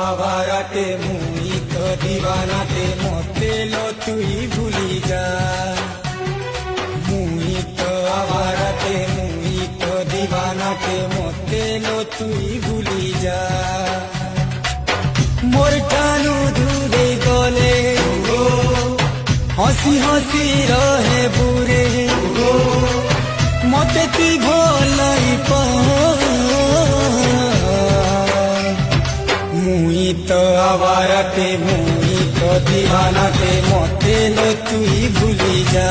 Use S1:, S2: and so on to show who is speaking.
S1: আবারাতে মুই তো দিবানাতে মতে লো তুই ভুলি যা মুই তো আবারাতে মুই তো দিবানাতে মতে লো তুই ভুলি যা মোর টানু দূরে গলে হসি হসি রহে বুড়ে মতে তুই ভলাই পা মুই তো আবারাতে মুই তো দিবানাতে মতে লো তুই ভুলি যা।